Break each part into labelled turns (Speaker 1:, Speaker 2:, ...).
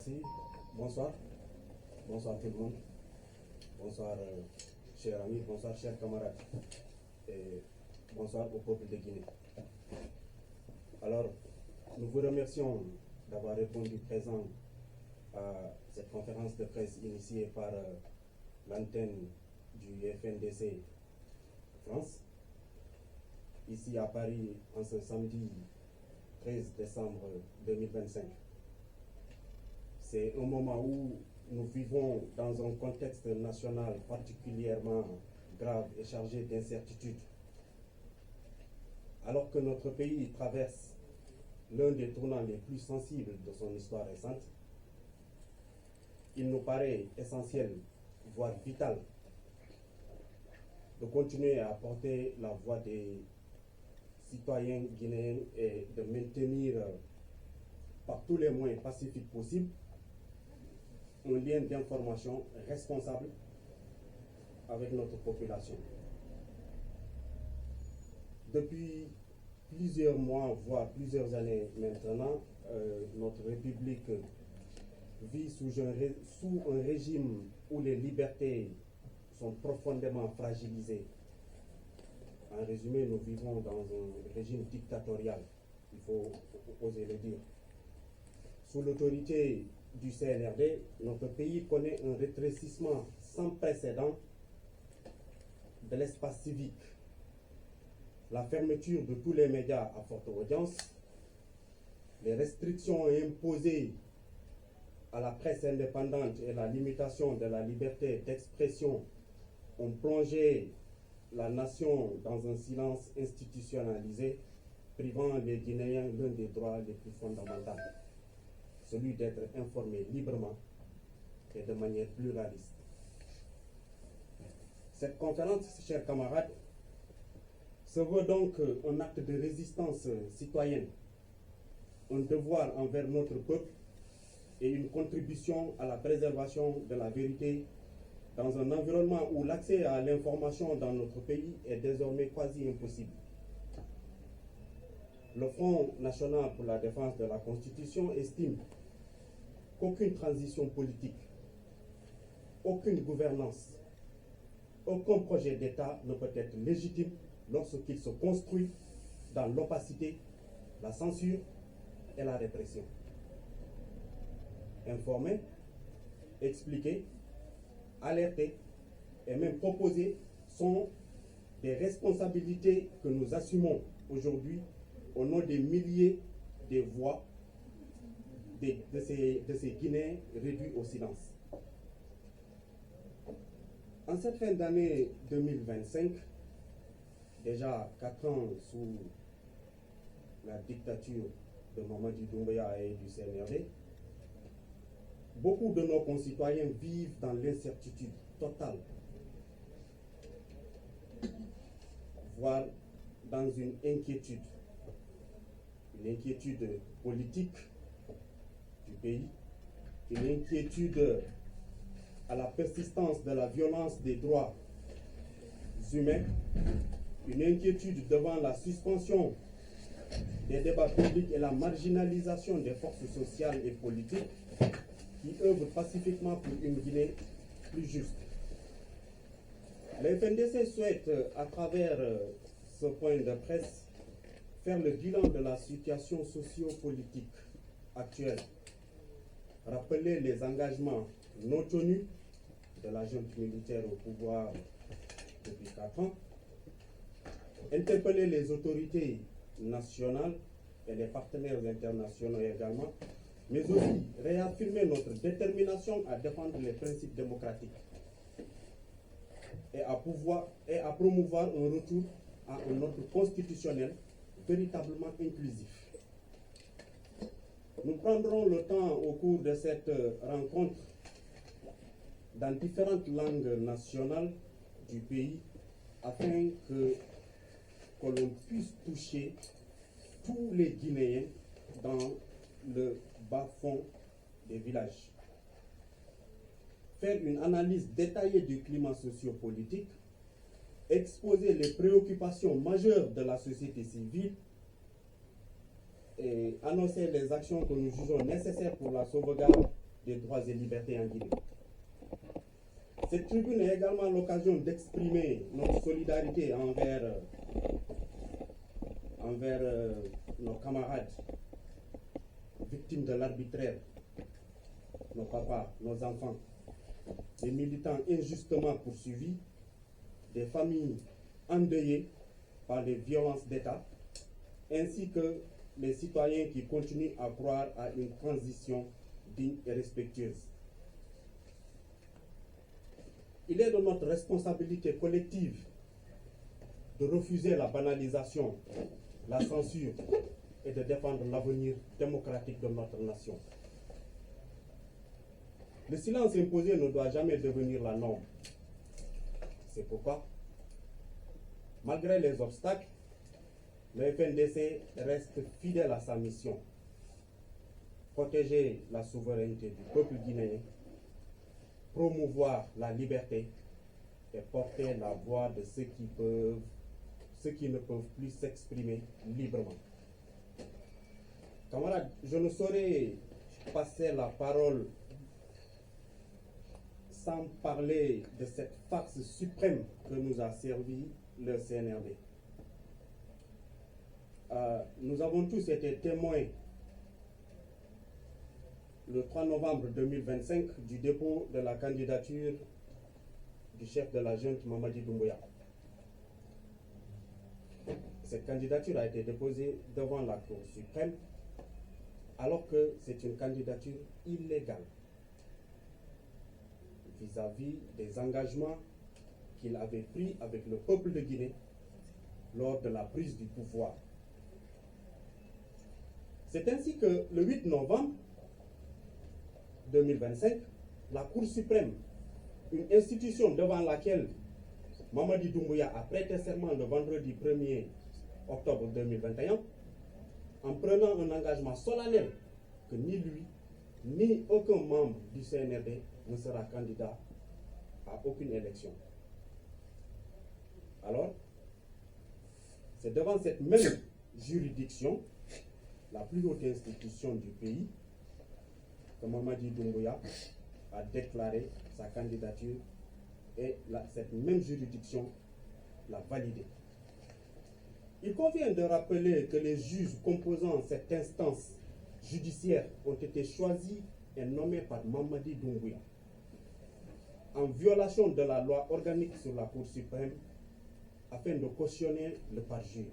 Speaker 1: Merci. Bonsoir. Bonsoir tout le monde. Bonsoir chers amis, bonsoir chers camarades. Et bonsoir au peuple de Guinée. Alors, nous vous remercions d'avoir répondu présent à cette conférence de presse initiée par l'antenne du FNDC France, ici à Paris, en ce samedi 13 décembre 2025. C'est un moment où nous vivons dans un contexte national particulièrement grave et chargé d'incertitudes. Alors que notre pays traverse l'un des tournants les plus sensibles de son histoire récente, il nous paraît essentiel, voire vital, de continuer à porter la voix des citoyens guinéens et de maintenir par tous les moyens pacifiques possibles un lien d'information responsable avec notre population. Depuis plusieurs mois, voire plusieurs années maintenant, notre République vit sous un régime où les libertés sont profondément fragilisées. En résumé, nous vivons dans un régime dictatorial, il faut oser le dire. Sous l'autorité du CNRD, notre pays connaît un rétrécissement sans précédent de l'espace civique. La fermeture de tous les médias à forte audience, les restrictions imposées à la presse indépendante et la limitation de la liberté d'expression ont plongé la nation dans un silence institutionnalisé, privant les Guinéens l'un des droits les plus fondamentaux, celui d'être informé librement et de manière pluraliste. Cette conférence, chers camarades, se veut donc un acte de résistance citoyenne, un devoir envers notre peuple et une contribution à la préservation de la vérité dans un environnement où l'accès à l'information dans notre pays est désormais quasi impossible. Le Front national pour la défense de la Constitution estime qu'aucune transition politique, aucune gouvernance, aucun projet d'État ne peut être légitime lorsqu'il se construit dans l'opacité, la censure et la répression. Informer, expliquer, alerter et même proposer sont des responsabilités que nous assumons aujourd'hui au nom des milliers de voix de ces Guinéens réduits au silence. En cette fin d'année 2025, déjà 4 ans sous la dictature de Mamadi Doumbouya et du CNRD, beaucoup de nos concitoyens vivent dans l'incertitude totale, voire dans une inquiétude politique du pays, une inquiétude à la persistance de la violence des droits humains, une inquiétude devant la suspension des débats publics et la marginalisation des forces sociales et politiques qui œuvrent pacifiquement pour une Guinée plus juste. Le FNDC souhaite, à travers ce point de presse, faire le bilan de la situation socio-politique actuelle, rappeler les engagements non tenus de la junte militaire au pouvoir depuis 4 ans, interpeller les autorités nationales et les partenaires internationaux également, mais aussi réaffirmer notre détermination à défendre les principes démocratiques et à promouvoir un retour à un ordre constitutionnel véritablement inclusif. Nous prendrons le temps au cours de cette rencontre dans différentes langues nationales du pays afin que l'on puisse toucher tous les Guinéens dans le bas-fond des villages. Faire une analyse détaillée du climat sociopolitique, exposer les préoccupations majeures de la société civile et annoncer les actions que nous jugeons nécessaires pour la sauvegarde des droits et libertés en Guinée. Cette tribune est également l'occasion d'exprimer notre solidarité envers nos camarades victimes de l'arbitraire, nos papas, nos enfants, des militants injustement poursuivis, des familles endeuillées par les violences d'État, ainsi que les citoyens qui continuent à croire à une transition digne et respectueuse. Il est de notre responsabilité collective de refuser la banalisation, la censure et de défendre l'avenir démocratique de notre nation. Le silence imposé ne doit jamais devenir la norme. C'est pourquoi, malgré les obstacles, le FNDC reste fidèle à sa mission: protéger la souveraineté du peuple guinéen, promouvoir la liberté et porter la voix de ceux qui ne peuvent plus s'exprimer librement. Camarades, je ne saurais passer la parole sans parler de cette farce suprême que nous a servi le CNRD. Nous avons tous été témoins le 3 novembre 2025 du dépôt de la candidature du chef de la junte Mamadi Doumbouya. Cette candidature a été déposée devant la Cour suprême alors que c'est une candidature illégale vis-à-vis des engagements qu'il avait pris avec le peuple de Guinée lors de la prise du pouvoir. C'est ainsi que le 8 novembre 2025, la Cour suprême, une institution devant laquelle Mamadi Doumbouya a prêté serment le vendredi 1er octobre 2021, en prenant un engagement solennel que ni lui, ni aucun membre du CNRD ne sera candidat à aucune élection. Alors, c'est devant cette même juridiction, la plus haute institution du pays, que Mamadi Doumbouya a déclaré sa candidature et cette même juridiction l'a validée. Il convient de rappeler que les juges composant cette instance judiciaire ont été choisis et nommés par Mamadi Doumbouya en violation de la loi organique sur la Cour suprême afin de cautionner le parjure.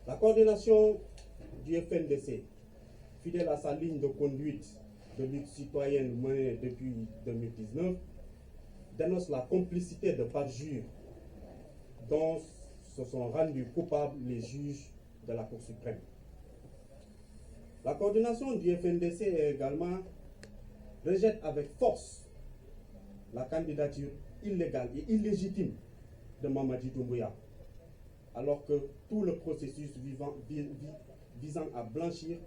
Speaker 1: La coordination du FNDC, fidèle à sa ligne de conduite de lutte citoyenne menée depuis 2019, dénonce la complicité de parjure dont se sont rendus coupables les juges de la Cour suprême. La coordination du FNDC également rejette avec force la candidature illégale et illégitime de Mamadi Doumbouya, alors que tout le processus visant à blanchir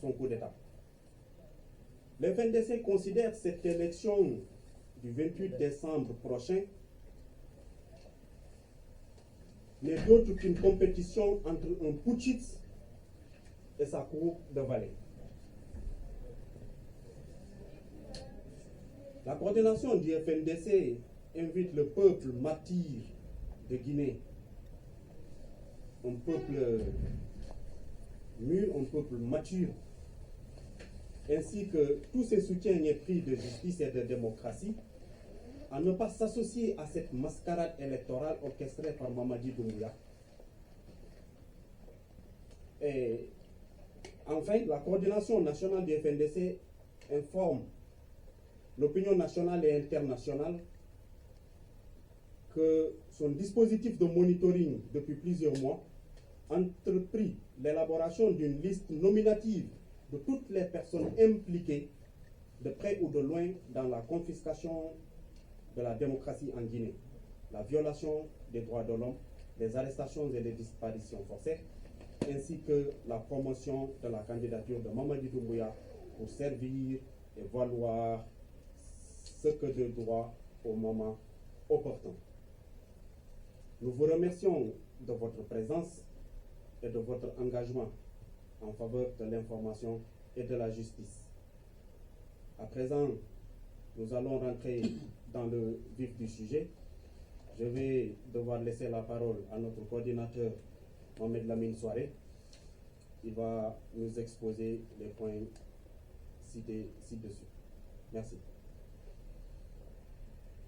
Speaker 1: son coup d'État. Le FNDC considère cette élection du 28 décembre prochain n'est d'autre qu'une compétition entre un putschiste et sa cour de valet. La coordination du FNDC invite le peuple martyr de Guinée, un peuple mûr, un peuple mature, ainsi que tous ses soutiens épris de justice et de démocratie, à ne pas s'associer à cette mascarade électorale orchestrée par Mamadi Doumbouya. Et enfin, la coordination nationale du FNDC informe l'opinion nationale et internationale que son dispositif de monitoring depuis plusieurs mois entrepris l'élaboration d'une liste nominative de toutes les personnes impliquées de près ou de loin dans la confiscation de la démocratie en Guinée, la violation des droits de l'homme, les arrestations et les disparitions forcées, ainsi que la promotion de la candidature de Mamadi Doumbouya pour servir et valoir ce que de droit au moment opportun. Nous vous remercions de votre présence et de votre engagement en faveur de l'information et de la justice. À présent, nous allons rentrer dans le vif du sujet. Je vais devoir laisser la parole à notre coordinateur Mohamed Lamine Soare. Il va nous exposer les points cités ci-dessus. Merci.